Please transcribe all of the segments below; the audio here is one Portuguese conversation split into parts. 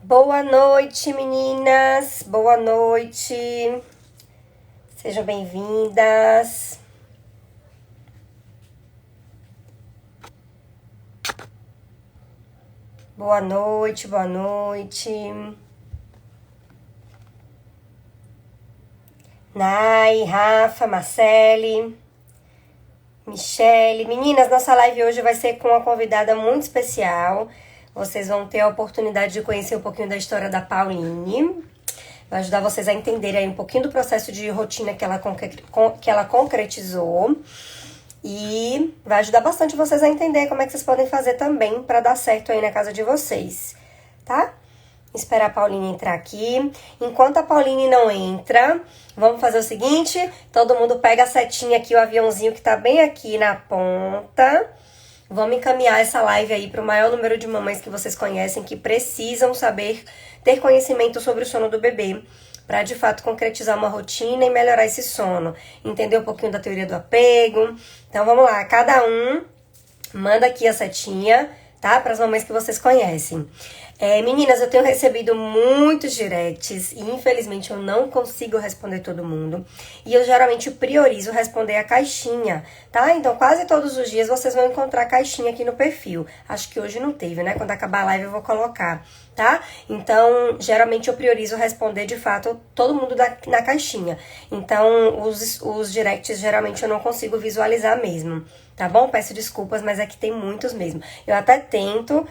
Boa noite, meninas. Boa noite. Sejam bem-vindas. Boa noite, boa noite. Nai, Rafa, Marcele, Michele. Meninas, nossa live hoje vai ser com uma convidada muito especial. Vocês vão ter a oportunidade de conhecer um pouquinho da história da Pauline. Vai ajudar vocês a entenderem aí um pouquinho do processo de rotina que ela concretizou. E vai ajudar bastante vocês a entender como é que vocês podem fazer também para dar certo aí na casa de vocês, tá? Esperar a Pauline entrar aqui. Enquanto a Pauline não entra, vamos fazer o seguinte: todo mundo pega a setinha aqui, o aviãozinho que tá bem aqui na ponta. Vamos encaminhar essa live aí para o maior número de mamães que vocês conhecem, que precisam saber, ter conhecimento sobre o sono do bebê, para de fato concretizar uma rotina e melhorar esse sono. Entender um pouquinho da teoria do apego. Então vamos lá, cada um manda aqui a setinha, tá? Para as mamães que vocês conhecem. Meninas, eu tenho recebido muitos directs e infelizmente eu não consigo responder todo mundo. E eu geralmente priorizo responder a caixinha, tá? Então quase todos os dias vocês vão encontrar a caixinha aqui no perfil. Acho que hoje não teve, né? Quando acabar a live eu vou colocar, tá? Então, geralmente eu priorizo responder de fato todo mundo na caixinha. Então, os directs geralmente eu não consigo visualizar mesmo, tá bom? Peço desculpas, mas é que tem muitos mesmo. Eu até tento.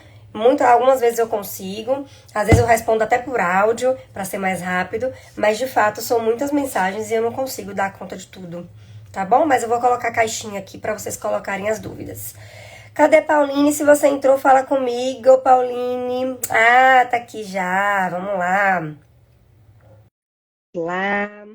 Algumas vezes eu consigo, às vezes eu respondo até por áudio, para ser mais rápido, mas de fato são muitas mensagens e eu não consigo dar conta de tudo, tá bom? Mas eu vou colocar a caixinha aqui para vocês colocarem as dúvidas. Cadê Pauline? Se você entrou, fala comigo, Pauline. Ah, tá aqui já, vamos lá. Lá.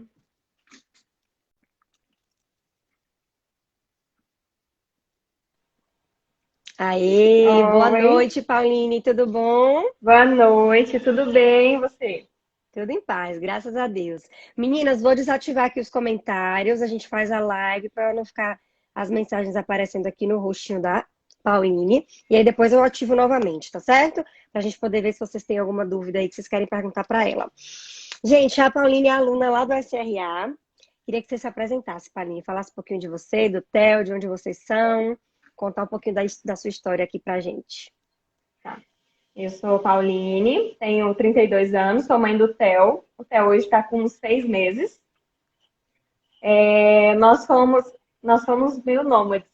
Aê, boa Oi, noite, Pauline, tudo bom? boa noite, tudo bem? E você? Tudo em paz, graças a Deus. Meninas, vou desativar aqui os comentários, a gente faz a live para não ficar as mensagens aparecendo aqui no rostinho da Pauline. E aí depois eu ativo novamente, tá certo? Pra gente poder ver se vocês têm alguma dúvida aí que vocês querem perguntar para ela. Gente, a Pauline é aluna lá do SRA. Queria que você se apresentasse, Pauline, falasse um pouquinho de você, do Theo, de onde vocês são, contar um pouquinho da sua história aqui pra gente. Tá. Eu sou Pauline, tenho 32 anos, sou mãe do Theo. O Theo hoje está com uns 6 meses. Nós somos meio nômades.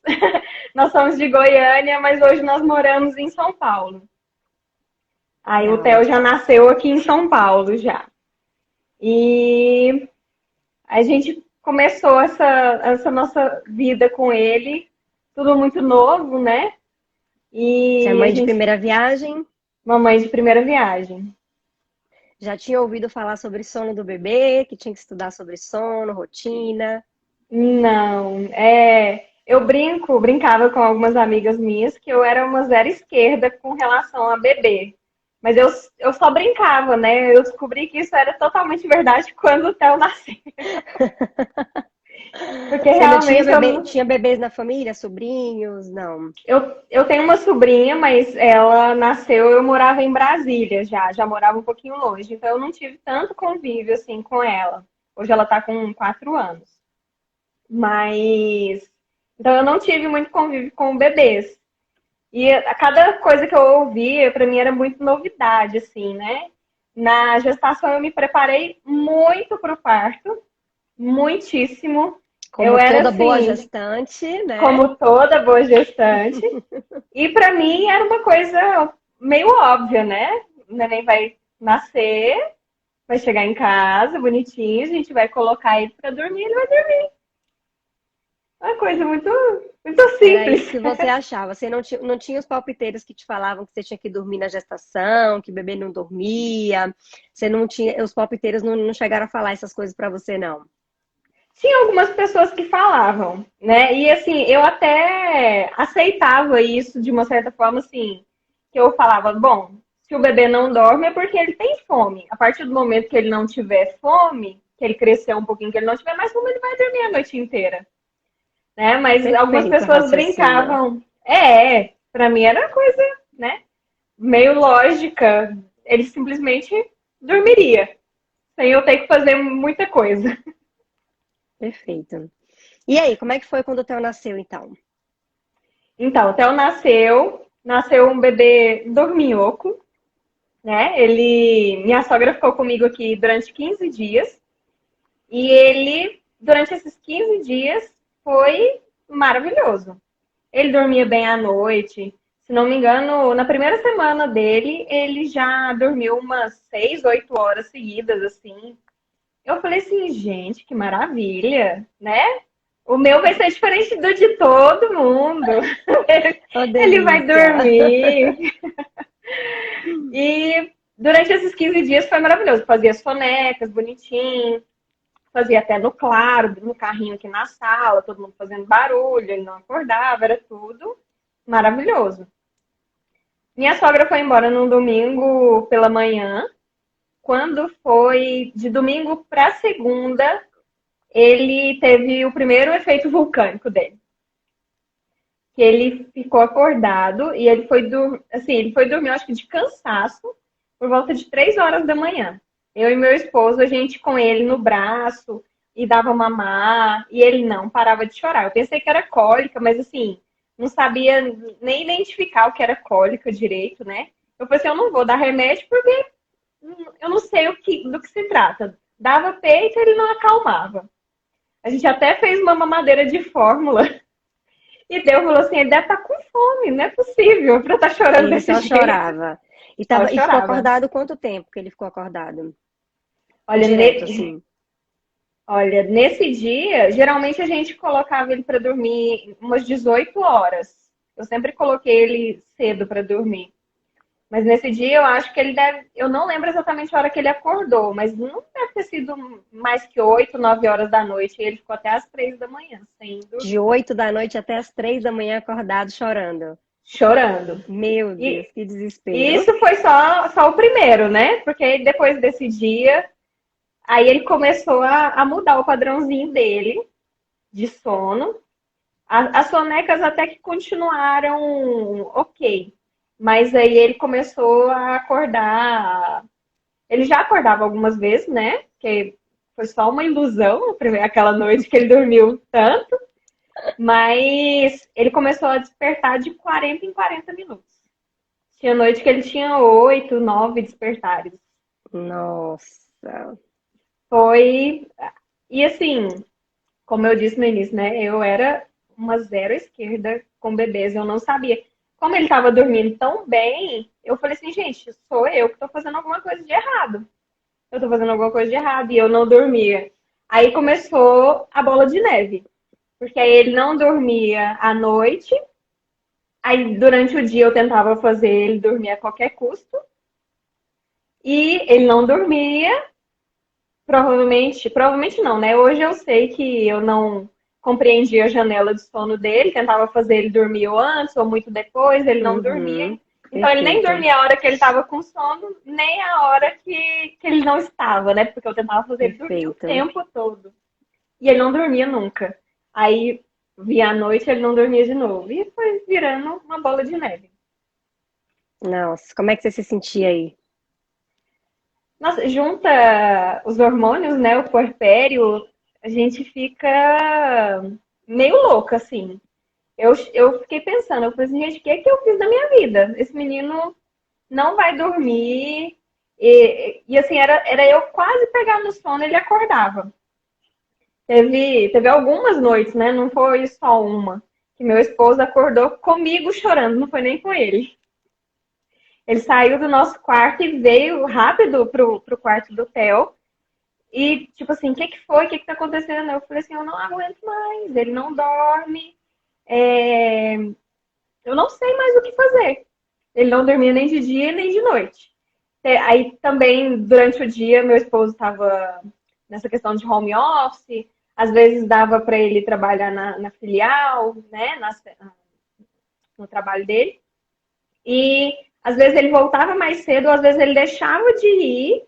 Nós somos de Goiânia, mas hoje nós moramos em São Paulo. Aí o Legal. Theo já nasceu aqui em São Paulo já. E a gente começou essa nossa vida com ele, tudo muito novo, né? Você é E a mãe de gente primeira viagem? Mamãe de primeira viagem. Já tinha ouvido falar sobre sono do bebê, que tinha que estudar sobre sono, rotina. Não, eu brincava com algumas amigas minhas que eu era uma zero esquerda com relação a bebê. Mas eu só brincava, né? Eu descobri que isso era totalmente verdade quando o Theo nasceu. Porque Você não tinha realmente eu bebê, não. tinha bebês na família, sobrinhos? Não. Eu tenho uma sobrinha, mas ela nasceu, eu morava em Brasília já morava um pouquinho longe, então eu não tive tanto convívio assim com ela. Hoje ela tá com 4 anos. Mas então eu não tive muito convívio com bebês. E a cada coisa que eu ouvia, para mim era muito novidade, assim, né? Na gestação eu me preparei muito para o parto, muitíssimo. Eu Como era toda boa assim, gestante, né? como toda boa gestante. E para mim era uma coisa meio óbvia, né? O neném vai nascer, vai chegar em casa, bonitinho, a gente vai colocar ele para dormir, ele vai dormir. Uma coisa muito, muito Era simples. isso que você achava. Você não tinha os palpiteiros que te falavam que você tinha que dormir na gestação, que o bebê não dormia. Você não tinha, os palpiteiros não chegaram a falar essas coisas pra você, não. Tinha algumas pessoas que falavam, né? E assim, eu até aceitava isso de uma certa forma, assim, que eu falava, bom, se o bebê não dorme é porque ele tem fome. A partir do momento que ele não tiver fome, que ele crescer um pouquinho, que ele não tiver mais fome, ele vai dormir a noite inteira, né? Mas algumas Perfeito pessoas raciocínio. brincavam. Para mim era coisa, né? Meio lógica. ele simplesmente dormiria, sem eu ter que fazer muita coisa. Perfeito. E aí, como é que foi quando o Theo nasceu, então? Então, o Theo nasceu um bebê dorminhoco, né? Minha sogra ficou comigo aqui durante 15 dias e ele, durante esses 15 dias, foi maravilhoso. Ele dormia bem à noite. Se não me engano, na primeira semana dele, ele já dormiu umas 6, 8 horas seguidas, assim. Eu falei assim, gente, que maravilha, né? O meu vai ser diferente do de todo mundo. Ô, Ele vai delícia! dormir. E durante esses 15 dias foi maravilhoso. Fazia sonecas bonitinho, fazia até no claro, no carrinho aqui na sala, todo mundo fazendo barulho, ele não acordava, era tudo maravilhoso. Minha sogra foi embora num domingo pela manhã. Quando foi de domingo para segunda, ele teve o primeiro efeito vulcânico dele. Que ele ficou acordado e ele foi dormir, acho que de cansaço, por volta de 3 horas da manhã. Eu e meu esposo, a gente com ele no braço e dava mamar, e ele não parava de chorar. Eu pensei que era cólica, mas assim, não sabia nem identificar o que era cólica direito, né? Eu falei assim, eu não vou dar remédio porque eu não sei do que se trata. Dava peito e ele não acalmava. A gente até fez uma mamadeira de fórmula e Deus falou assim, ele deve estar com fome, não é possível para estar chorando Ele desse só jeito. chorava. Só E ficou chorava. acordado quanto tempo que ele ficou acordado? Olha, Direto, assim. Olha, nesse dia, geralmente a gente colocava ele para dormir umas 18 horas. Eu sempre coloquei ele cedo para dormir. Mas nesse dia eu acho que ele deve. Eu não lembro exatamente a hora que ele acordou, mas não deve ter sido mais que 8, 9 horas da noite. E ele ficou até às 3 da manhã, sem De dormir. 8 da noite até as 3 da manhã acordado, chorando. Chorando. Meu Deus, E, que e desespero. isso foi só o primeiro, né? Porque aí depois desse dia, aí ele começou a mudar o padrãozinho dele de sono. As sonecas até que continuaram ok. Mas aí ele começou a acordar. Ele já acordava algumas vezes, né? Que foi só uma ilusão, aquela noite que ele dormiu tanto. Mas ele começou a despertar de 40 em 40 minutos. Tinha noite que ele tinha 8, 9 despertares. Nossa. Foi. E assim, como eu disse no início, né? Eu era uma zero esquerda com bebês, eu não sabia. Como ele estava dormindo tão bem, eu falei assim, gente, sou eu que estou fazendo alguma coisa de errado. Eu estou fazendo alguma coisa de errado e eu não dormia. Aí começou a bola de neve, porque aí ele não dormia à noite, aí durante o dia eu tentava fazer ele dormir a qualquer custo, e ele não dormia. Provavelmente não, né? Hoje eu sei que eu não compreendia a janela de sono dele, tentava fazer ele dormir ou antes ou muito depois, ele não dormia. Uhum, Então ele nem perfeito, dormia a hora que ele estava com sono, nem a hora que ele não estava, né? Porque eu tentava fazer ele dormir o perfeito. tempo todo. E ele não dormia nunca. Aí via à noite, ele não dormia de novo. E foi virando uma bola de neve. Nossa, como é que você se sentia aí? Nossa, junta os hormônios, né? O puerpério, a gente fica meio louca, assim. Eu fiquei pensando, eu falei assim, gente, o que é que eu fiz na minha vida? Esse menino não vai dormir. E assim, era eu quase pegar no sono, ele acordava. Teve algumas noites, né? Não foi só uma. Que meu esposo acordou comigo chorando, não foi nem com ele. Ele saiu do nosso quarto e veio rápido pro quarto do Theo. E, tipo assim, o que foi? O que tá acontecendo? Eu falei assim, eu não aguento mais. Ele não dorme. Eu não sei mais o que fazer. Ele não dormia nem de dia nem de noite. Aí também, durante o dia, meu esposo estava nessa questão de home office. Às vezes dava para ele trabalhar na filial, né? No trabalho dele. E às vezes ele voltava mais cedo, às vezes ele deixava de ir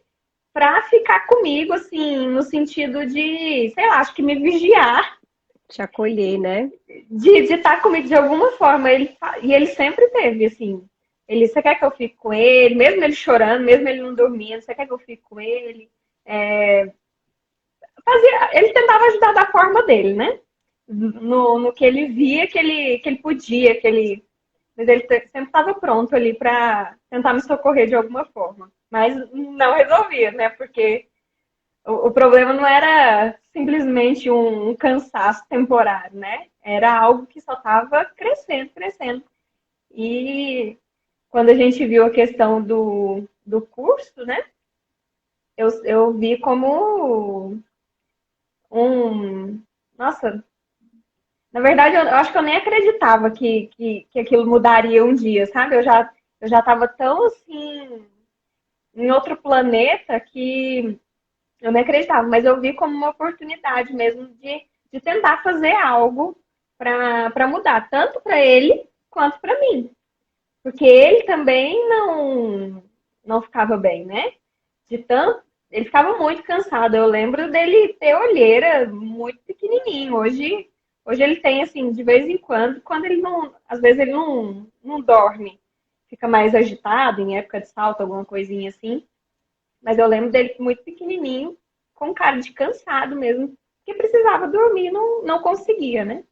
para ficar comigo, assim, no sentido de, sei lá, acho que me vigiar, Te acolher, né? de estar comigo de alguma forma. E ele sempre teve, assim, Você quer que eu fique com ele? Mesmo ele chorando, mesmo ele não dormindo, você quer que eu fique com ele? Ele tentava ajudar da forma dele, né? No que ele via que ele podia, mas ele sempre estava pronto ali para tentar me socorrer de alguma forma. Mas não resolvia, né? Porque o problema não era simplesmente um cansaço temporário, né? Era algo que só estava crescendo, crescendo. E quando a gente viu a questão do curso, né? Eu vi como um. Nossa, na verdade, eu acho que eu nem acreditava que aquilo mudaria um dia, sabe? Eu já estava tão assim, em outro planeta que eu nem acreditava, mas eu vi como uma oportunidade mesmo de tentar fazer algo para mudar, tanto para ele quanto para mim. Porque ele também não ficava bem, né? De tanto, ele ficava muito cansado. Eu lembro dele ter olheira muito pequenininho. Hoje ele tem assim, de vez em quando ele não, às vezes ele não dorme, fica mais agitado em época de salto, alguma coisinha assim. Mas eu lembro dele muito pequenininho, com cara de cansado mesmo, que precisava dormir, e não conseguia, né?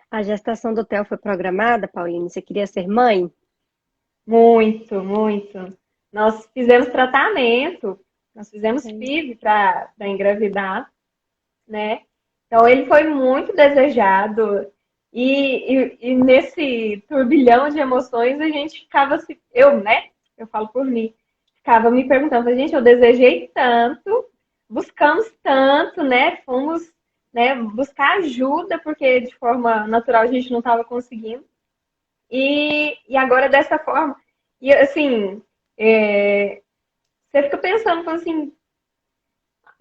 A gestação do Theo foi programada, Pauline? Você queria ser mãe? Muito, muito. Nós fizemos tratamento, nós fizemos Sim. FIV para engravidar, né? Então ele foi muito desejado e nesse turbilhão de emoções a gente ficava se, eu, né? Eu falo por mim, ficava me perguntando, gente, eu desejei tanto, buscamos tanto, né? Fomos, né, buscar ajuda porque de forma natural a gente não estava conseguindo. E agora dessa forma. E assim, você fica pensando assim, o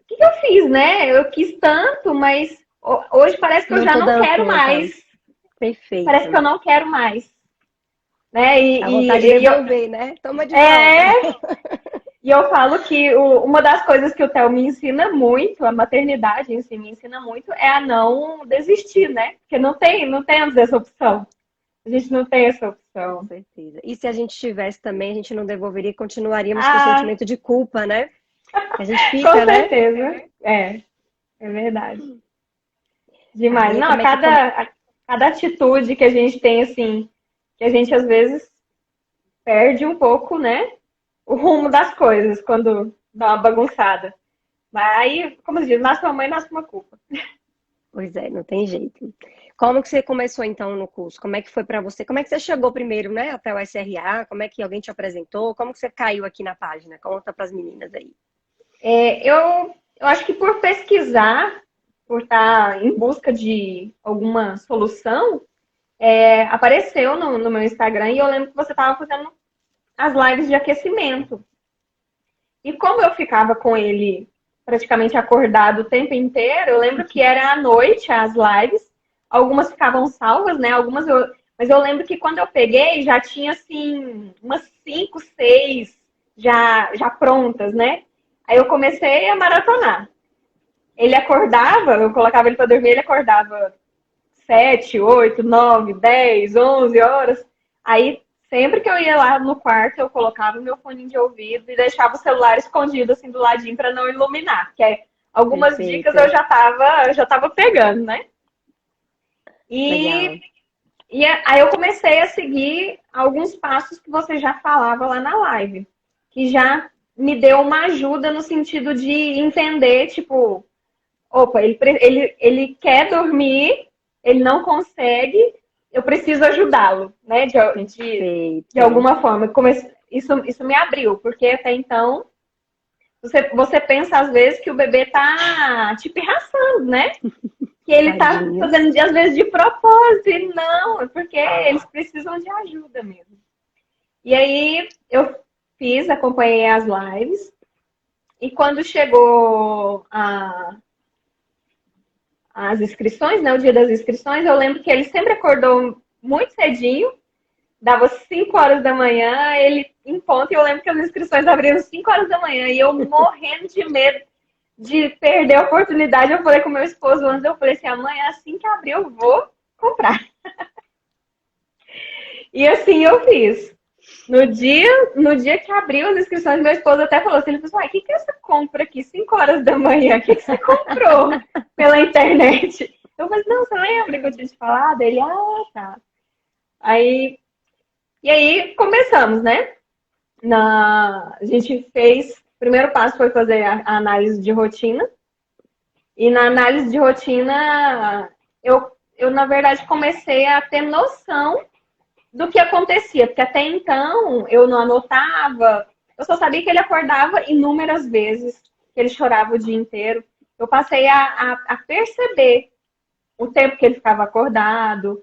que eu fiz, né? Eu quis tanto, mas hoje parece que eu Não já tô não dando quero conta. mais. Parece que eu Perfeito. não quero mais. Né? A vontade de devolver, né? Toma de volta. É, e eu falo que uma das coisas que o Theo me ensina muito, a maternidade em si me ensina muito, é a não desistir, né? Porque não temos essa opção. A gente não tem essa Com opção. certeza. E se a gente tivesse também, a gente não devolveria e continuaríamos com o Ah, sentimento de culpa, né? Que a gente com fica, né? certeza. É verdade. Demais. Aí Não, como é que cada atitude que a gente tem, assim, que a gente às vezes perde um pouco, né? O rumo das coisas quando dá uma bagunçada. Mas aí, como se diz, nasce uma mãe, nasce uma culpa. Pois é, não tem jeito. Como que você começou então no curso? Como é que foi pra você? Como é que você chegou primeiro, né, até o SRA? Como é que alguém te apresentou? Como que você caiu aqui na página? Conta pras meninas aí. Eu acho que por pesquisar, por estar em busca de alguma solução, apareceu no meu Instagram e eu lembro que você estava fazendo as lives de aquecimento. E como eu ficava com ele praticamente acordado o tempo inteiro, eu lembro que era à noite as lives, algumas ficavam salvas, né? Mas eu lembro que quando eu peguei já tinha assim umas 5, 6 já prontas, né? Aí eu comecei a maratonar. Ele acordava, eu colocava ele para dormir, ele acordava 7, 8, 9, 10, 11 horas. Aí, sempre que eu ia lá no quarto, eu colocava o meu fone de ouvido e deixava o celular escondido assim do ladinho para não iluminar. Porque algumas dicas eu Perfeito. já tava pegando, né? E, Legal. aí eu comecei a seguir alguns passos que você já falava lá na live, que já me deu uma ajuda no sentido de entender, tipo, opa, ele quer dormir, ele não consegue, eu preciso ajudá-lo, né? De Perfeito. alguma forma. Isso me abriu, porque até então você pensa às vezes que o bebê tá te pirraçando, né? Que ele tá Tadinhos. fazendo às vezes de propósito, e não, é porque eles precisam de ajuda mesmo. E aí eu acompanhei as lives, e quando chegou as inscrições, né? O dia das inscrições, eu lembro que ele sempre acordou muito cedinho, dava 5 horas da manhã, ele em ponto, e eu lembro que as inscrições abriram 5 horas da manhã, e eu morrendo de medo de perder a oportunidade, eu falei com meu esposo antes, eu falei assim, amanhã assim que abrir eu vou comprar. E assim eu fiz. No dia que abriu as inscrições, meu esposo até falou assim, ele falou, o que que é essa compra aqui, 5 horas da manhã? O que que você comprou pela internet? Eu falei, não, você lembra que eu tinha te falado? Ele, tá. Aí, e aí começamos, né? A gente fez, o primeiro passo foi fazer a análise de rotina. E na análise de rotina, eu na verdade comecei a ter noção do que acontecia, porque até então eu não anotava, eu só sabia que ele acordava inúmeras vezes, que ele chorava o dia inteiro. Eu passei a perceber o tempo que ele ficava acordado,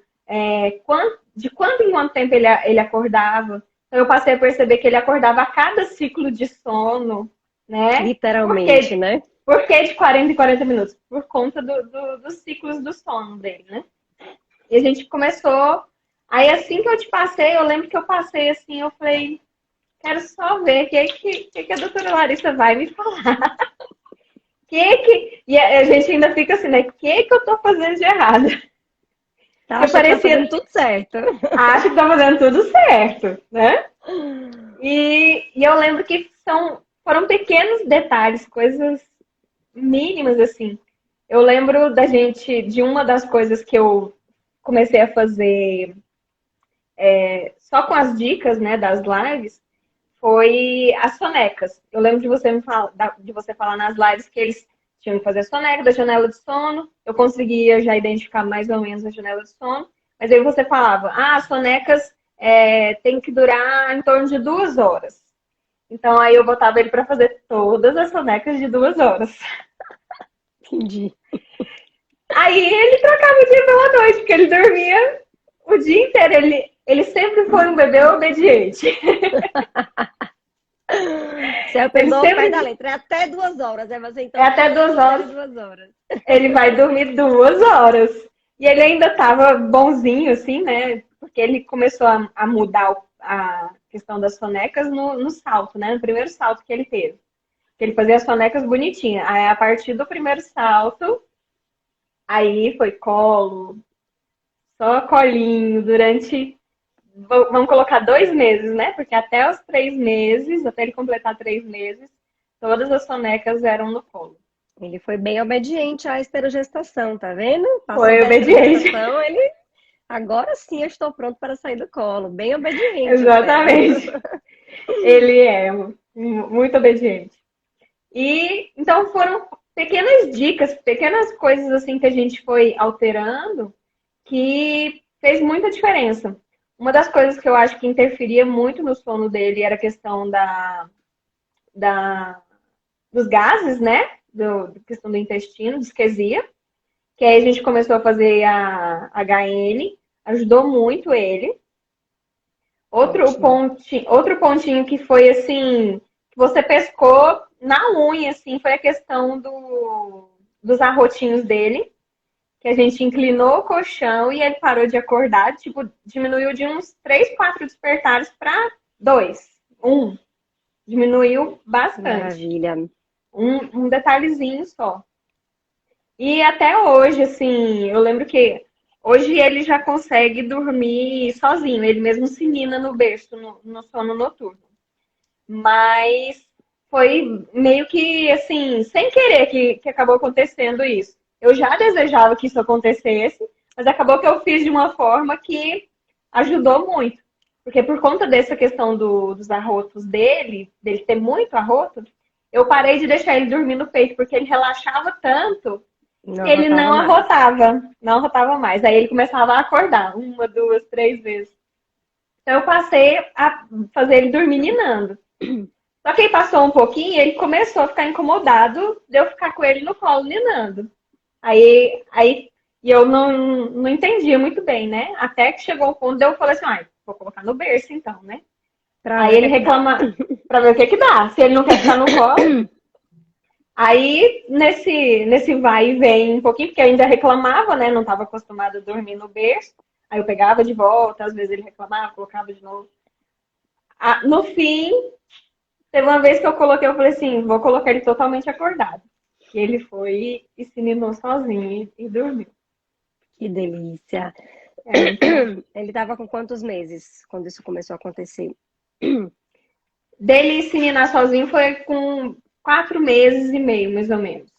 de quanto em quanto tempo ele acordava. Então, eu passei a perceber que ele acordava a cada ciclo de sono, né? Literalmente, né? Por que de 40 em 40 minutos? Por conta dos ciclos do sono dele, né? E a gente começou. Aí, assim que eu te passei, eu lembro que eu passei assim, eu falei, quero só ver o que a doutora Larissa vai me falar. E a gente ainda fica assim, né? O que eu tô fazendo de errado? Acho que tá fazendo tudo certo. Acho que tá fazendo tudo certo, né? E eu lembro que foram pequenos detalhes, coisas mínimas, assim. Eu lembro de uma das coisas que eu comecei a fazer só com as dicas, né, das lives, foi as sonecas. Eu lembro de você falar nas lives que eles tinham que fazer a soneca da janela de sono. Eu conseguia já identificar mais ou menos a janela de sono. Mas aí você falava, as sonecas tem que durar em torno de 2 horas. Então aí eu botava ele para fazer todas as sonecas de 2 horas. Entendi. Aí ele trocava o dia pela noite, porque ele dormia o dia inteiro. Ele sempre foi um bebê obediente. Você pegou o pé da letra. É até 2 horas, né? Você então. É até 2 horas. 2 horas. Ele vai dormir 2 horas. E ele ainda estava bonzinho, assim, né? Porque ele começou a mudar a questão das sonecas no salto, né? No primeiro salto que ele teve. Que ele fazia as sonecas bonitinhas. Aí, a partir do primeiro salto, aí foi colo, só colinho, durante. Vamos colocar 2 meses, né? Porque até os 3 meses, até ele completar 3 meses, todas as sonecas eram no colo. Ele foi bem obediente à esterogestação, tá vendo? Passou Foi obediente. Ele. Agora sim eu estou pronto para sair do colo. Bem obediente. Exatamente. Ele é muito obediente. E então foram pequenas dicas, pequenas coisas assim que a gente foi alterando que fez muita diferença. Uma das coisas que eu acho que interferia muito no sono dele era a questão dos gases, né? Da questão do intestino, disquesia. Que aí a gente começou a fazer a HN, ajudou muito ele. Outro pontinho que foi assim, que você pescou na unha, assim, foi a questão dos arrotinhos dele. Que a gente inclinou o colchão e ele parou de acordar, tipo, diminuiu de uns 3, 4 despertares para 2, 1. Diminuiu bastante. Maravilha. Um detalhezinho só. E até hoje, assim, eu lembro que hoje ele já consegue dormir sozinho, ele mesmo se nina no berço, no sono noturno. Mas foi meio que, assim, sem querer que acabou acontecendo isso. Eu já desejava que isso acontecesse, mas acabou que eu fiz de uma forma que ajudou muito. Porque por conta dessa questão dos arrotos dele ter muito arroto, eu parei de deixar ele dormir no peito, porque ele relaxava tanto que ele não arrotava mais. Aí ele começava a acordar 1, 2, 3 vezes. Então eu passei a fazer ele dormir ninando. Só que aí passou um pouquinho e ele começou a ficar incomodado de eu ficar com ele no colo ninando. Aí e eu não entendia muito bem, né? Até que chegou o ponto de eu falei assim, vou colocar no berço então, né? Aí ele reclama pra ver o que dá. Se ele não quer ficar no colo. Aí, nesse vai e vem um pouquinho, porque eu ainda reclamava, né? Não estava acostumada a dormir no berço. Aí eu pegava de volta, às vezes ele reclamava, colocava de novo. No fim, teve uma vez que eu falei assim, vou colocar ele totalmente acordado. E ele foi e se ninou sozinho e dormiu. Que delícia. Ele estava com quantos meses quando isso começou a acontecer? Dele se ninar sozinho foi com 4 meses e meio, mais ou menos.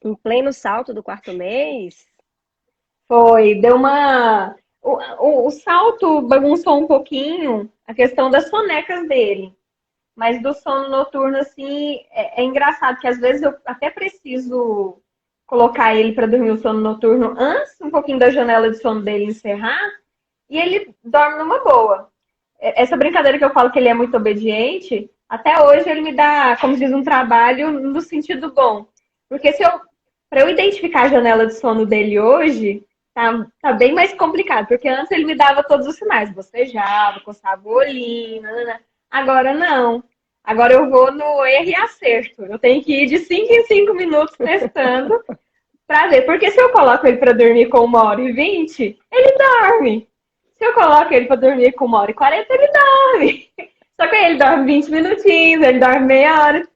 Em pleno salto do quarto mês? Foi, deu uma. O salto bagunçou um pouquinho a questão das sonecas dele. Mas do sono noturno, assim, é engraçado que às vezes eu até preciso colocar ele para dormir o sono noturno antes um pouquinho da janela de sono dele encerrar e ele dorme numa boa. Essa brincadeira que eu falo que ele é muito obediente, até hoje ele me dá, como diz, um trabalho no sentido bom. Porque para eu identificar a janela de sono dele hoje, tá bem mais complicado. Porque antes ele me dava todos os sinais, bocejava, coçava o olhinho, nanana. Agora não. Agora eu vou no erro e acerto. Eu tenho que ir de 5 em 5 minutos testando para ver. Porque se eu coloco ele para dormir com 1h20, ele dorme. Se eu coloco ele para dormir com 1h40, ele dorme. Só que aí ele dorme 20 minutinhos, ele dorme meia hora.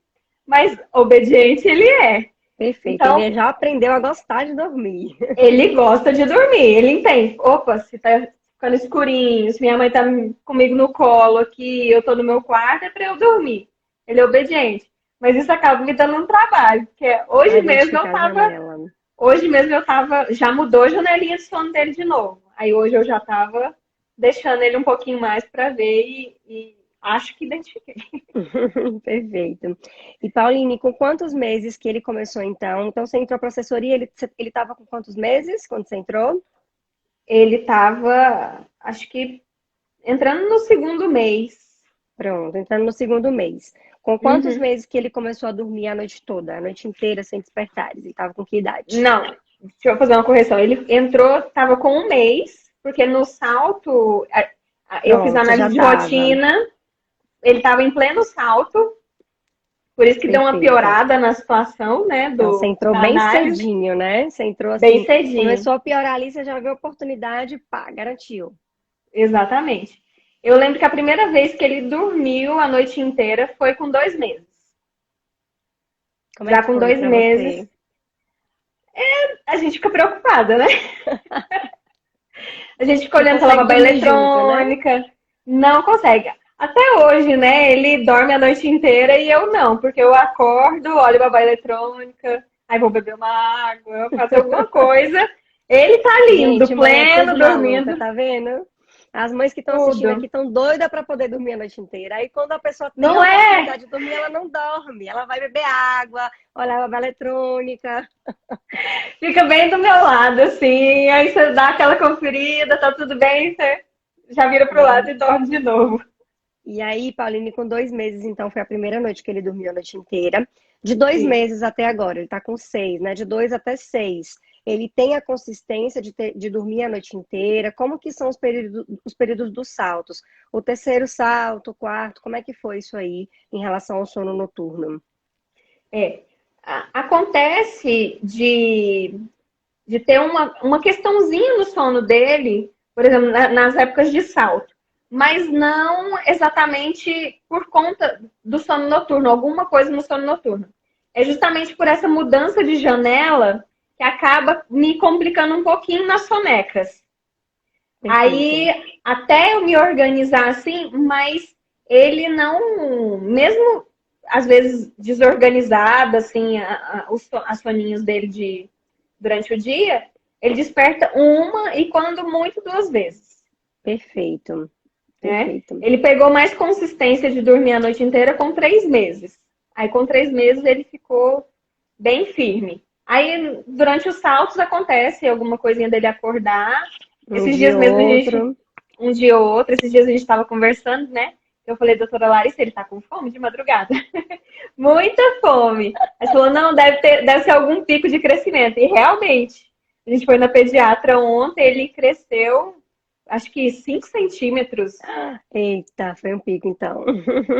Mas obediente ele é. Perfeito. Então, Ele já aprendeu a gostar de dormir. ele gosta de dormir. Ele entende. Opa, se tá ficando escurinho, se minha mãe tá comigo no colo aqui, eu tô no meu quarto, é pra eu dormir. Ele é obediente. Mas isso acaba me dando um trabalho. Porque hoje mesmo eu tava, já mudou a janelinha de sono dele de novo. Aí hoje eu já tava deixando ele um pouquinho mais pra ver e acho que identifiquei. Perfeito. E Pauline, com quantos meses que ele começou então? Então você entrou para a assessoria, ele estava com quantos meses quando você entrou? Ele tava, acho que, entrando no segundo mês. Pronto, entrando no segundo mês. Com quantos meses que ele começou a dormir a noite toda, a noite inteira, sem despertares? Ele estava com que idade? Não, deixa eu fazer uma correção. Ele entrou, tava com 1 mês, porque no salto, eu fiz a análise de rotina, ele tava em pleno salto, por isso que deu uma piorada na situação, né? Então, você entrou bem cedinho, né? Você entrou assim, bem cedinho. Começou a piorar ali, você já viu a oportunidade, pá, garantiu. Exatamente. Eu lembro que a primeira vez que ele dormiu a noite inteira foi com 2 meses. Como já com 2 meses. A gente fica preocupada, né? A gente fica olhando pela babá eletrônica. Junto, né? Não consegue. Até hoje, né? Ele dorme a noite inteira e eu não, porque eu acordo, olho babá eletrônica, aí vou beber uma água, fazer alguma coisa. Ele tá lindo, gente, pleno, dormindo. Maluca, tá vendo? As mães que estão assistindo aqui estão doidas para poder dormir a noite inteira. Aí quando a pessoa tem a oportunidade de dormir, ela não dorme. Ela vai beber água, olhar a babá eletrônica. Fica bem do meu lado, assim. Aí você dá aquela conferida, tá tudo bem, você já vira pro lado e dorme de novo. E aí, Pauline, com 2 meses, então, foi a primeira noite que ele dormiu a noite inteira. De 2 meses até agora, ele tá com 6, né? De 2 até 6. Ele tem a consistência de dormir a noite inteira? Como que são os períodos dos saltos? O terceiro salto, o quarto, como é que foi isso aí em relação ao sono noturno? Acontece de ter uma questãozinha no sono dele, por exemplo, nas épocas de salto. Mas não exatamente por conta do sono noturno, alguma coisa no sono noturno. É justamente por essa mudança de janela que acaba me complicando um pouquinho nas sonecas. Aí, até eu me organizar assim, mas ele não, mesmo às vezes desorganizado, assim, as soninhos dele durante o dia, ele desperta uma e quando muito 2 vezes. Perfeito. Ele pegou mais consistência de dormir a noite inteira com 3 meses. Aí com 3 meses ele ficou bem firme. Aí durante os saltos acontece alguma coisinha dele acordar. Esses dias mesmo um dia ou outro, esses dias a gente estava conversando, né? Eu falei, doutora Larissa, ele tá com fome de madrugada? Muita fome. Ela falou, não, deve ser algum pico de crescimento. E realmente, a gente foi na pediatra ontem, ele cresceu acho que 5 centímetros. Eita, foi um pico então.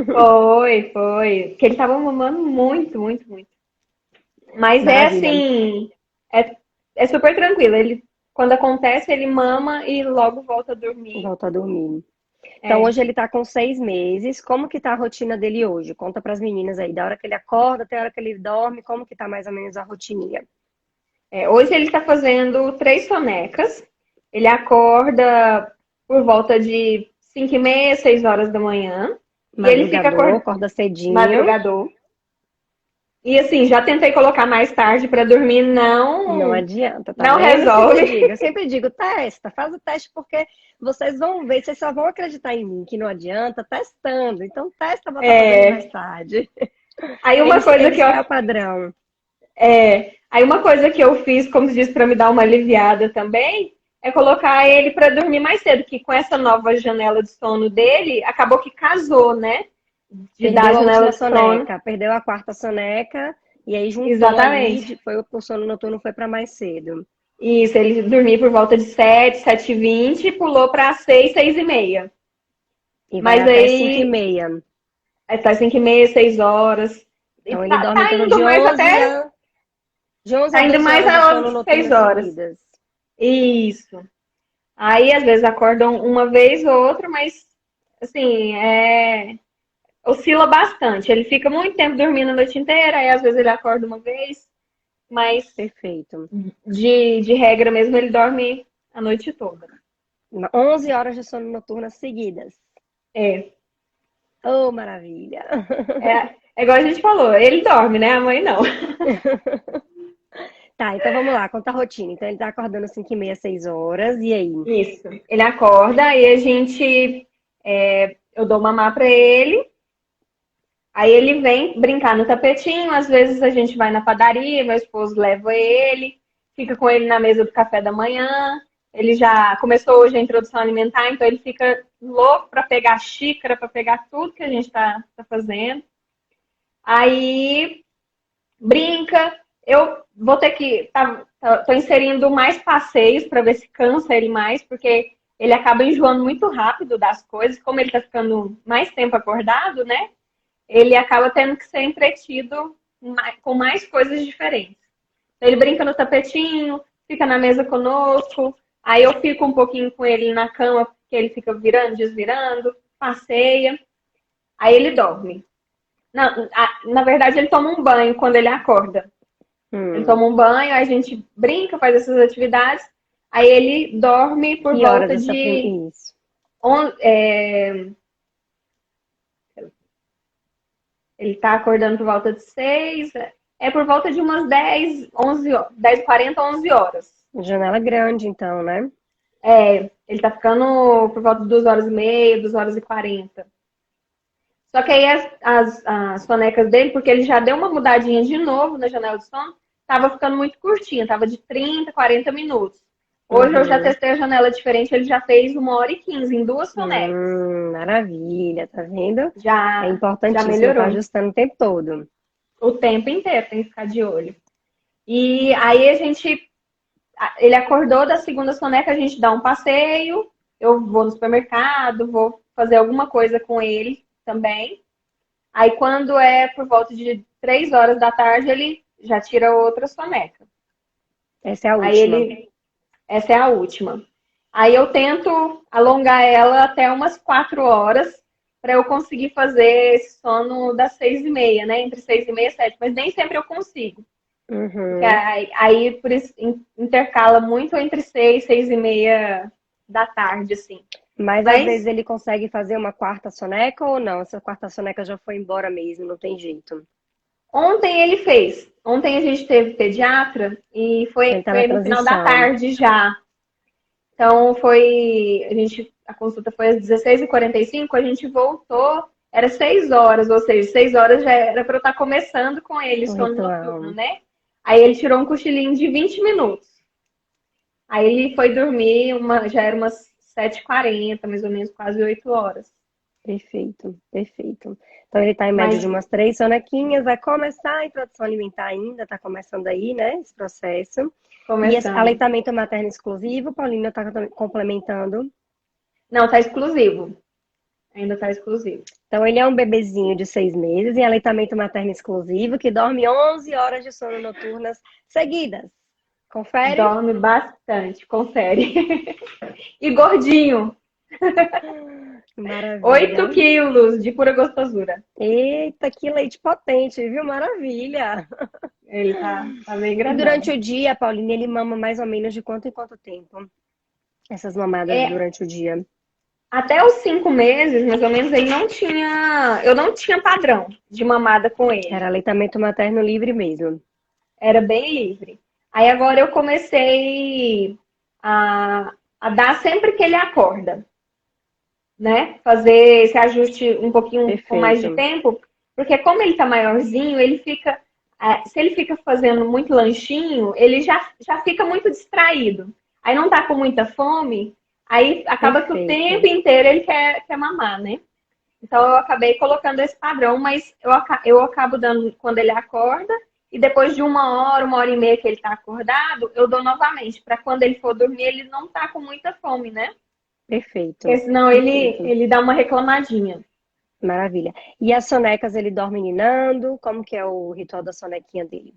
Foi. Porque ele tava mamando muito, muito, muito. Mas maravilha. Assim, é super tranquilo. Ele, quando acontece, ele mama e logo volta a dormir. Então hoje ele tá com 6 meses. Como que tá a rotina dele hoje? Conta pras meninas aí, da hora que ele acorda até a hora que ele dorme, como que tá mais ou menos a rotininha? Hoje ele tá fazendo 3 sonecas. Ele acorda por volta de 5h30, 6 horas da manhã. E ele fica Madrugador, acorda cedinho. madrugador. E assim, já tentei colocar mais tarde para dormir, Não adianta, tá não vendo? resolve. Eu sempre digo, testa, faz o teste, porque vocês vão ver, vocês só vão acreditar em mim que não adianta testando. Então testa botar pra dormir mais É, tarde. aí uma coisa que Eles eu, querem o padrão. aí uma coisa que eu fiz, como se diz, para me dar uma aliviada também, é colocar ele para dormir mais cedo, que com essa nova janela de sono dele, acabou que casou, né? De dar a Perdeu a janela última de sono. soneca, perdeu a quarta soneca, e aí juntou ali, Exatamente. foi o sono noturno foi para mais cedo. Isso, ele dormia por volta de 7, 7h20 e pulou para 6, 6h30. E vai Mas até 5 e aí, meia. aí tá 5h30, 6 horas. E Então ele dorme em tá torno indo mais até, de 11 a tá indo 12 mais horas de sono às seis noturno horas. seguidas. Isso. Aí, às vezes, acordam uma vez ou outra, mas, assim, oscila bastante. Ele fica muito tempo dormindo a noite inteira, aí às vezes ele acorda uma vez, mas Perfeito. de regra mesmo ele dorme a noite toda. 11 horas de sono noturno seguidas. É, Oh, maravilha! é igual a gente falou, ele dorme, né? A mãe não. Tá, então vamos lá, conta a rotina. Então ele tá acordando 5 e meia, 6 horas, e aí? Isso. Ele acorda e a gente, eu dou mamar pra ele, aí ele vem brincar no tapetinho, às vezes a gente vai na padaria, meu esposo leva ele, fica com ele na mesa do café da manhã. Ele já começou hoje a introdução alimentar, então ele fica louco para pegar a xícara, para pegar tudo que a gente tá fazendo. Aí brinca. Eu vou ter que. Tô inserindo mais passeios para ver se cansa ele mais, porque ele acaba enjoando muito rápido das coisas. Como ele tá ficando mais tempo acordado, né? Ele acaba tendo que ser entretido com mais coisas diferentes. Ele brinca no tapetinho, fica na mesa conosco, aí eu fico um pouquinho com ele na cama, porque ele fica virando, desvirando, passeia, aí ele dorme. Na verdade, ele toma um banho quando ele acorda. Ele toma um banho, aí a gente brinca, faz essas atividades, aí ele dorme por Que horas volta essa de Isso. ele tá acordando por volta de 6, por volta de umas 10h40, 11 horas. Janela grande, então, né? Ele tá ficando por volta de 2h30, 2h40. Só que aí as sonecas dele, porque ele já deu uma mudadinha de novo na janela de sono, tava ficando muito curtinha, tava de 30, 40 minutos. Hoje eu já testei a janela diferente, ele já fez 1h15 em 2 sonecas. Maravilha, tá vendo? É Já importantíssimo, tá melhorou. ajustando o tempo todo. O tempo inteiro tem que ficar de olho. E aí ele acordou da segunda soneca, a gente dá um passeio, eu vou no supermercado, vou fazer alguma coisa com ele também. Aí quando é por volta de 3 horas da tarde, ele já tira outra soneca. Essa é a Aí última. essa é a última. Aí eu tento alongar ela até umas 4 horas para eu conseguir fazer esse sono das 6h30, né? Entre 6h30 e 7, mas nem sempre eu consigo. Aí por isso intercala muito entre 6, 6h30 da tarde, assim. Mas às vezes ele consegue fazer uma quarta soneca ou não? Essa quarta soneca já foi embora mesmo, não tem jeito. Ontem ele fez. Ontem a gente teve pediatra e foi Ele tá na no final da transição. tarde já. Então a consulta foi às 16h45, a gente voltou, era 6 horas, ou seja, 6 horas já era para eu estar começando com ele, O sono ritual. noturno, né? Aí ele tirou um cochilinho de 20 minutos. Aí ele foi dormir, já era umas 7h40, mais ou menos, quase 8 horas. Perfeito, perfeito. Então ele tá em média Mas de umas 3 sonequinhas, vai começar a introdução alimentar ainda, tá começando aí, né, esse processo. E esse começando. aleitamento materno exclusivo, Paulina tá complementando. Não, tá exclusivo. Ainda tá exclusivo. Então ele é um bebezinho de 6 meses em aleitamento materno exclusivo que dorme 11 horas de sono noturnas seguidas. Confere? Dorme bastante, confere. E gordinho. Maravilha. 8 quilos de pura gostosura. Eita, que leite potente, viu? Maravilha. Ele tá bem E grandão. durante o dia, Pauline, ele mama mais ou menos de quanto em quanto tempo? Essas mamadas durante o dia. Até os 5 meses, mais ou menos, eu não tinha padrão de mamada com ele. Era aleitamento materno livre mesmo. Era bem livre. Aí agora eu comecei a dar sempre que ele acorda, né? Fazer esse ajuste um pouquinho com mais de Perfeito. tempo, porque como ele tá maiorzinho, ele fica, se ele fica fazendo muito lanchinho, ele já fica muito distraído. Aí não tá com muita fome, aí acaba que o tempo Perfeito. inteiro ele quer mamar, né? Então eu acabei colocando esse padrão, mas eu acabo dando quando ele acorda, e depois de 1 hora, 1 hora e meia que ele tá acordado, eu dou novamente, para quando ele for dormir, ele não tá com muita fome, né? Porque Perfeito. senão Perfeito. ele dá uma reclamadinha. Maravilha. E as sonecas, ele dorme ninando? Como que é o ritual da sonequinha dele?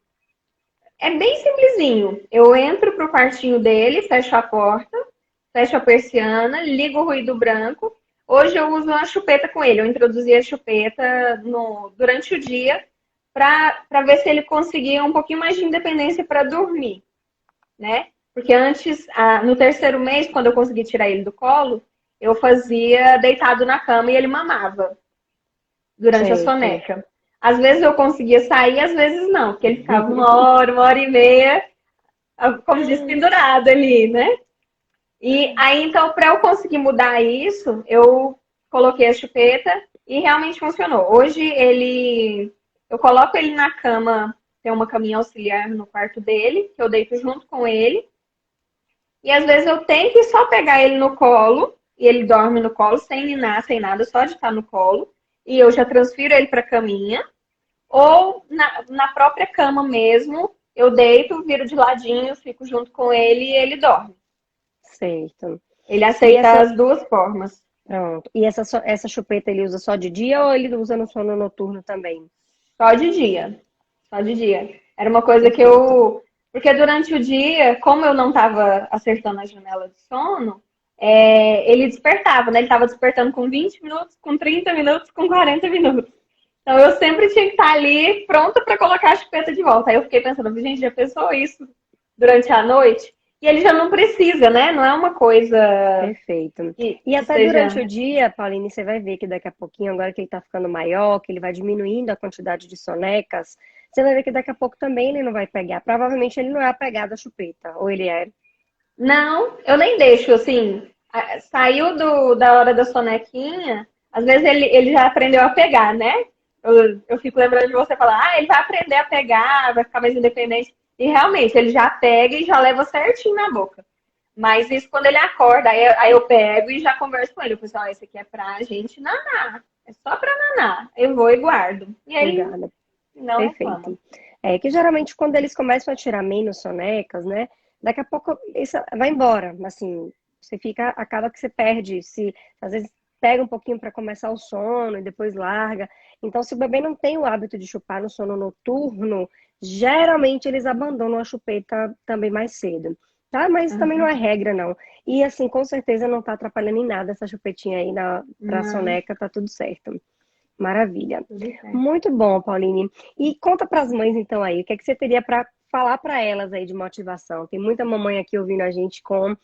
É bem simplesinho. Eu entro pro quartinho dele, fecho a porta, fecho a persiana, ligo o ruído branco. Hoje eu uso uma chupeta com ele. Eu introduzi a chupeta durante o dia para ver se ele conseguia um pouquinho mais de independência para dormir, né? Porque antes, no terceiro mês, quando eu consegui tirar ele do colo, eu fazia deitado na cama e ele mamava durante a Certo. soneca. Às vezes eu conseguia sair, às vezes não, porque ele ficava 1 hora, 1 hora e meia, como diz, pendurado ali, né? E aí, então, para eu conseguir mudar isso, eu coloquei a chupeta e realmente funcionou. Hoje eu coloco ele na cama, tem uma caminha auxiliar no quarto dele, que eu deito junto com ele. E às vezes eu tenho que só pegar ele no colo, e ele dorme no colo, sem ninar, sem nada, só de estar no colo. E eu já transfiro ele para a caminha. Ou na própria cama mesmo, eu deito, viro de ladinho, fico junto com ele e ele dorme. Certo. Ele E aceita essa, as duas formas. pronto. E essa chupeta ele usa só de dia ou ele usa no sono noturno também? Só de dia. Só de dia. Era uma coisa que Perfeito. eu. Porque durante o dia, como eu não estava acertando a janela de sono, ele despertava, né? Ele estava despertando com 20 minutos, com 30 minutos, com 40 minutos. Então eu sempre tinha que estar ali pronta para colocar a chupeta de volta. Aí eu fiquei pensando, gente, já pensou isso durante a noite? E ele já não precisa, né? Não é uma coisa Perfeito. E que até durante o seja. dia, Pauline, você vai ver que daqui a pouquinho, agora que ele tá ficando maior, que ele vai diminuindo a quantidade de sonecas, você vai ver que daqui a pouco também ele não vai pegar. Provavelmente ele não é apegado à chupeta, ou ele é. Não, eu nem deixo, assim. Saiu da hora da sonequinha, às vezes ele já aprendeu a pegar, né? Eu fico lembrando de você falar, ele vai aprender a pegar, vai ficar mais independente. E realmente, ele já pega e já leva certinho na boca. Mas isso quando ele acorda, aí eu pego e já converso com ele. Eu falo assim, esse aqui é pra gente nanar. É só pra nanar. Eu vou e guardo. E aí Ligada. não reclama. Perfeito. É que geralmente quando eles começam a tirar menos sonecas, né? Daqui a pouco isso vai embora. Assim, você fica, acaba que você perde. Se às vezes pega um pouquinho para começar o sono e depois larga. Então, se o bebê não tem o hábito de chupar no sono noturno, geralmente eles abandonam a chupeta também mais cedo. Tá? Mas também não é Uhum. regra, não. E assim, com certeza não tá atrapalhando em nada essa chupetinha aí pra Não, soneca, tá tudo certo. Maravilha. tudo certo. Muito bom, Pauline. E conta para as mães então aí, o que é que você teria para falar para elas aí de motivação? Tem muita mamãe aqui ouvindo a gente com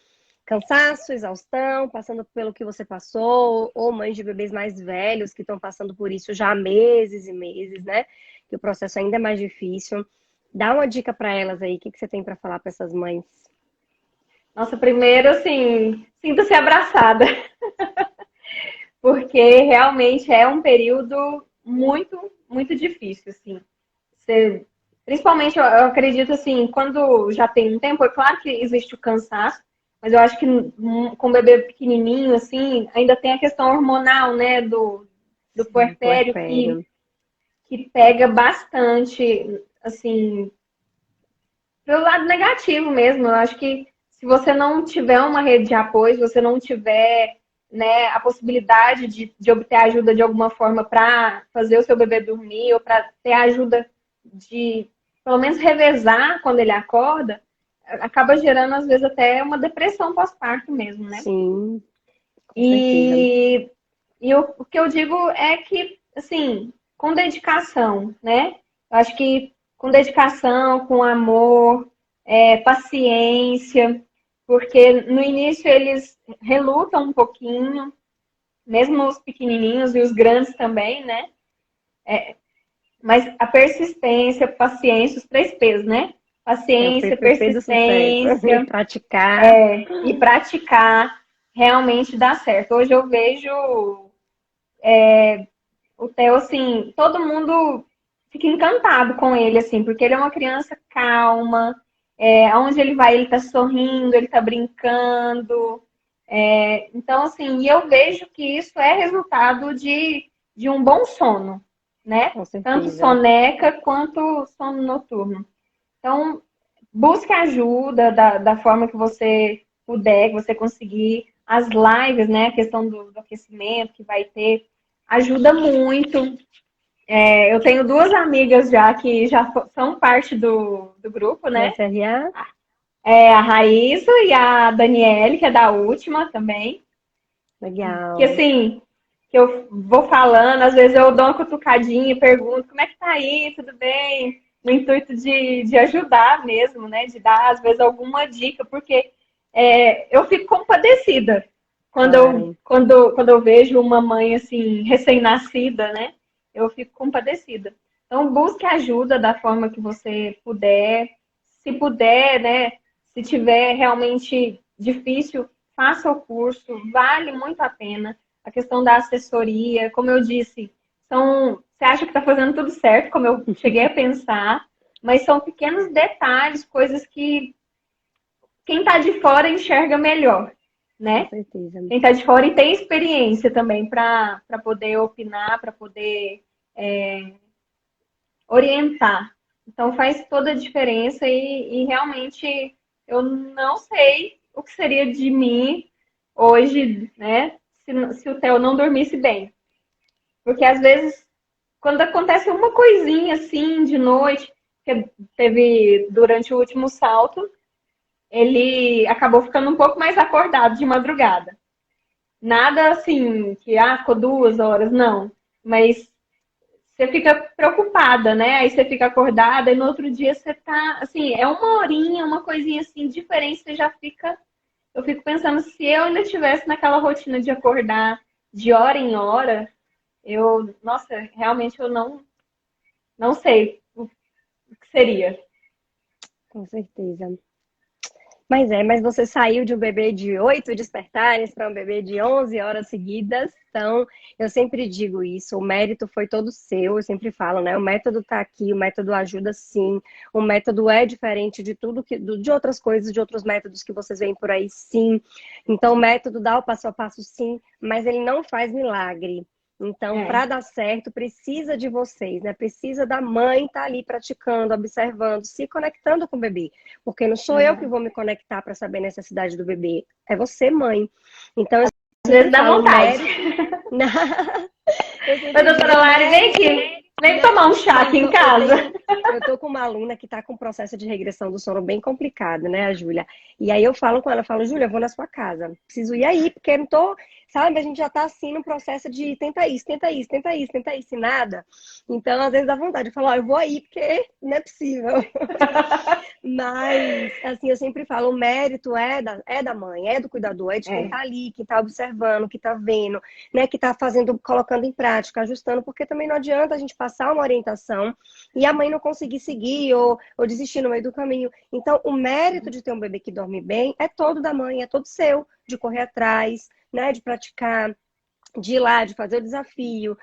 cansaço, exaustão, passando pelo que você passou, ou mães de bebês mais velhos que estão passando por isso já há meses e meses, né? Que o processo ainda é mais difícil. Dá uma dica para elas aí, o que é que você tem para falar para essas mães? Nossa, primeiro, assim, sinta-se abraçada, porque realmente é um período muito, muito difícil, assim. Você, principalmente, eu acredito, assim, quando já tem um tempo, é claro que existe o cansaço, mas eu acho que com o bebê pequenininho, assim, ainda tem a questão hormonal, né, do Sim, puerpério puerpério. que pega bastante, assim, pelo lado negativo mesmo. Eu acho que se você não tiver uma rede de apoio, se você não tiver, né, a possibilidade de obter ajuda de alguma forma para fazer o seu bebê dormir ou para ter ajuda de, pelo menos, revezar quando ele acorda, acaba gerando, às vezes, até uma depressão pós-parto mesmo, né? Sim, com certeza. E, o que eu digo é que, assim, com dedicação, né? Eu acho que com dedicação, com amor, paciência, porque no início eles relutam um pouquinho, mesmo os pequenininhos e os grandes também, né? Mas a persistência, paciência, os 3 P's, né? É o Paciência, PPP do sucesso. persistência, Praticar. e praticar realmente dá certo. Hoje eu vejo o Theo, assim, todo mundo fica encantado com ele, assim, porque ele é uma criança calma, aonde ele vai, ele tá sorrindo, ele tá brincando. Então, assim, e eu vejo que isso é resultado de um bom sono, né? Com Tanto certeza. soneca quanto sono noturno. Então, busque ajuda da forma que você puder, que você conseguir. As lives, né? A questão do aquecimento que vai ter, ajuda muito. Eu tenho 2 amigas já que já são parte do grupo, Do né? SRA? A Raíssa e a Daniele, que é da última também. Que Legal. assim, que eu vou falando, às vezes eu dou uma cutucadinha e pergunto como é que tá aí, tudo bem? No intuito de ajudar mesmo, né? De dar, às vezes, alguma dica, porque eu fico compadecida Claro. quando eu vejo uma mãe assim, recém-nascida, né? Eu fico compadecida. Então, busque ajuda da forma que você puder. Se puder, né? Se tiver realmente difícil, faça o curso, vale muito a pena. A questão da assessoria, como eu disse, você acha que está fazendo tudo certo, como eu cheguei a pensar, mas são pequenos detalhes, coisas que quem está de fora enxerga melhor, Com né? certeza. Quem está de fora e tem experiência também para poder opinar, para poder orientar. Então faz toda a diferença e realmente eu não sei o que seria de mim hoje, né? Se o Theo não dormisse bem. Porque às vezes, quando acontece uma coisinha assim de noite, que teve durante o último salto, ele acabou ficando um pouco mais acordado de madrugada. Nada assim, que ficou 2 horas, não. Mas você fica preocupada, né? Aí você fica acordada e no outro dia você tá, assim, é uma horinha, uma coisinha assim diferente, você já fica. Eu fico pensando se eu ainda estivesse naquela rotina de acordar de hora em hora, nossa, realmente eu não sei o que seria. Com certeza. Mas você saiu de um bebê de 8 despertares para um bebê de 11 horas seguidas. Então, eu sempre digo isso, o mérito foi todo seu, eu sempre falo, né? O método está aqui, o método ajuda sim, o método é diferente de tudo de outras coisas, de outros métodos que vocês veem por aí, sim. Então, o método dá o passo a passo, sim, mas ele não faz milagre. Então, para É, dar certo, precisa de vocês, né? Precisa da mãe estar ali praticando, observando, se conectando com o bebê. Porque não sou eu que vou me conectar para saber a necessidade do bebê, é você, mãe. Então, eu às sempre vezes dá falo, o vontade. mérito. Eu Oi, sempre digo, doutora o Lari, vem mérito. aqui. Vem Não, tomar um chá não, aqui em casa. eu tô com uma aluna que está com um processo de regressão do sono bem complicado, né, a Júlia? E aí eu falo com ela, eu falo, Júlia, eu vou na sua casa. Preciso ir aí, porque eu não tô, sabe, a gente já tá assim no processo de tenta isso, tenta isso, tenta isso, tenta isso, e nada. Então, às vezes dá vontade de falar, ó, eu vou aí, porque não é possível. Mas, assim, eu sempre falo, o mérito é da mãe, é do cuidador, é de quem É, tá ali, que tá observando, que tá vendo, né, que tá fazendo, colocando em prática, ajustando, porque também não adianta a gente passar uma orientação e a mãe não conseguir seguir ou desistir no meio do caminho. Então, o mérito de ter um bebê que dorme bem é todo da mãe, é todo seu, de correr atrás, né, de praticar, de ir lá, de fazer o desafio.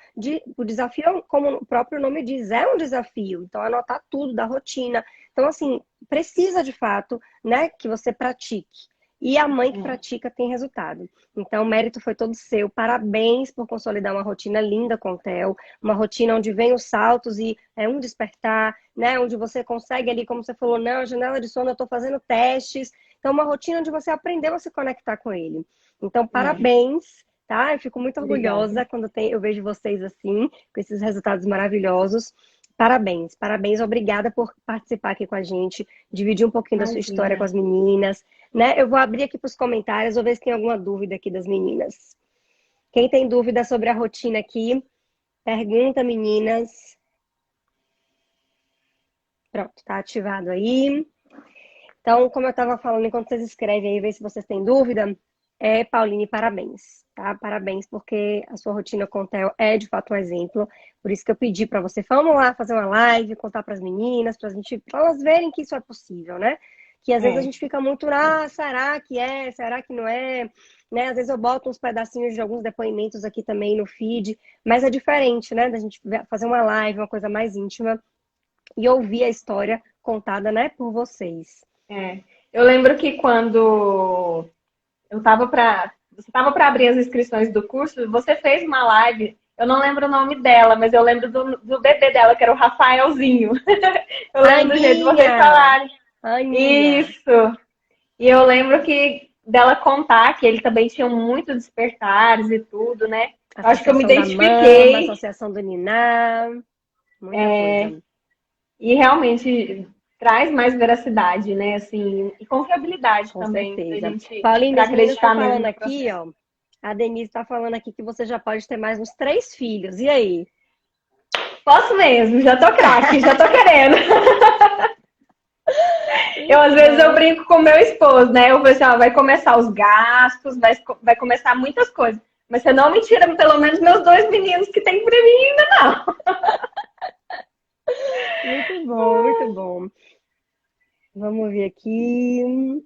O desafio, como o próprio nome diz, é um desafio. Então, anotar tudo da rotina. Então, assim, precisa de fato, né, que você pratique. E a mãe que é. pratica tem resultado. Então, o mérito foi todo seu. Parabéns por consolidar uma rotina linda com o Theo. Uma rotina onde vem os saltos e é um despertar, né? Onde você consegue ali, como você falou, não, janela de sono, eu estou fazendo testes. Então, uma rotina onde você aprendeu a se conectar com ele. Então, É. parabéns, tá? Eu fico muito Obrigada. orgulhosa quando eu vejo vocês assim, com esses resultados maravilhosos. Parabéns, parabéns, obrigada por participar aqui com a gente, dividir um pouquinho da sua história com Imagina. as meninas, né? Eu vou abrir aqui para os comentários, vou ver se tem alguma dúvida aqui das meninas. Quem tem dúvida sobre a rotina aqui, pergunta, meninas. Pronto, tá ativado aí. Então, como eu estava falando, enquanto vocês escrevem aí, vê se vocês têm dúvida. Pauline, parabéns, tá? Parabéns, porque a sua rotina com o Theo é de fato um exemplo. Por isso que eu pedi para você, vamos lá fazer uma live, contar para as meninas, pra elas verem que isso é possível, né? Que às vezes a É, gente fica muito, será que é? Será que não é? Né? Às vezes eu boto uns pedacinhos de alguns depoimentos aqui também no feed, mas é diferente, né? Da gente fazer uma live, uma coisa mais íntima e ouvir a história contada, né, por vocês. é. Eu lembro que quando você estava para abrir as inscrições do curso, você fez uma live. Eu não lembro o nome dela, mas eu lembro do bebê dela, que era o Rafaelzinho. Eu lembro do jeito de vocês Aninha! falarem. Aninha! Isso. E eu lembro que dela contar que ele também tinha muito despertares e tudo, né? Eu acho que eu me Associação da Mama, identifiquei. Associação do Niná, muita coisa. E realmente traz mais veracidade, né? Assim, e confiabilidade Com também, da certeza. gente Pauline, para as meninas estão acreditar mesmo falando no aqui, processo. ó. A Denise está falando aqui que você já pode ter mais uns 3 filhos. E aí? Posso mesmo, já tô craque, já tô querendo. Eu, às Muito vezes, eu bom. brinco com o meu esposo, né? Eu falo assim, ó, vai começar os gastos, vai começar muitas coisas. Mas você não me tira pelo menos meus 2 meninos que tem pra mim ainda, não. Muito bom, muito bom. Vamos ver aqui.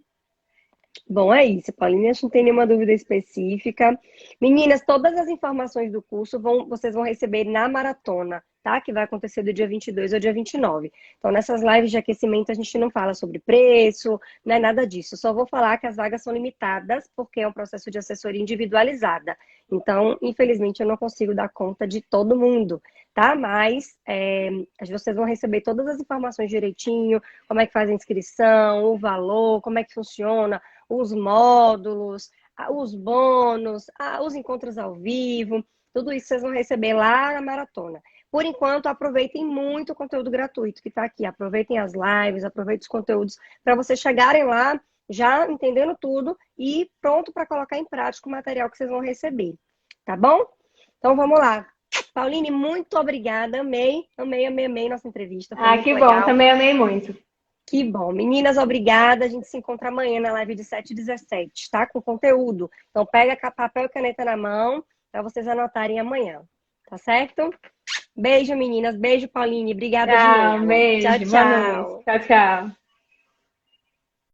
Bom, é isso, Paulinha. Acho que não tem nenhuma dúvida específica. Meninas, todas as informações do curso vocês vão receber na maratona, tá? Que vai acontecer do dia 22 ao dia 29. Então, nessas lives de aquecimento, a gente não fala sobre preço, não é nada disso. Só vou falar que as vagas são limitadas, porque é um processo de assessoria individualizada. Então, infelizmente, eu não consigo dar conta de todo mundo, tá? Mas vocês vão receber todas as informações direitinho, como é que faz a inscrição, o valor, como é que funciona os módulos, os bônus, os encontros ao vivo, tudo isso vocês vão receber lá na maratona. Por enquanto, aproveitem muito o conteúdo gratuito que está aqui. Aproveitem as lives, aproveitem os conteúdos para vocês chegarem lá já entendendo tudo e pronto para colocar em prática o material que vocês vão receber. Tá bom? Então vamos lá. Pauline, muito obrigada. Amei, amei, amei, amei nossa entrevista. Foi Ah, muito que bom, legal. também amei muito. Que bom. Meninas, obrigada. A gente se encontra amanhã na live de 7h17, tá? Com conteúdo. Então, pega papel e caneta na mão para vocês anotarem amanhã. Tá certo? Beijo, meninas. Beijo, Pauline. Obrigada de Tchau, novo. Tchau, beijo, boa noite. tchau. Tchau, tchau.